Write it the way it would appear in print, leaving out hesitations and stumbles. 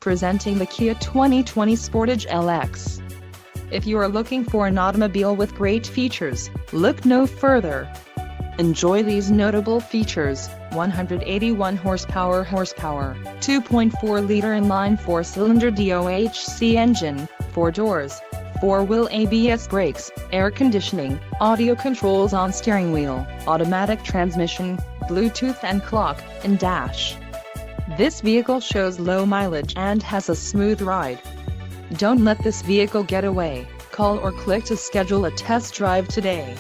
Presenting the Kia 2020 Sportage LX. If you are looking for an automobile with great features, look no further. Enjoy these notable features: 181 horsepower, 2.4-liter inline 4-cylinder DOHC engine, 4 doors, 4-wheel ABS brakes, air conditioning, audio controls on steering wheel, automatic transmission, Bluetooth and clock, and dash. This vehicle shows low mileage and has a smooth ride. Don't let this vehicle get away. Call or click to schedule a test drive today.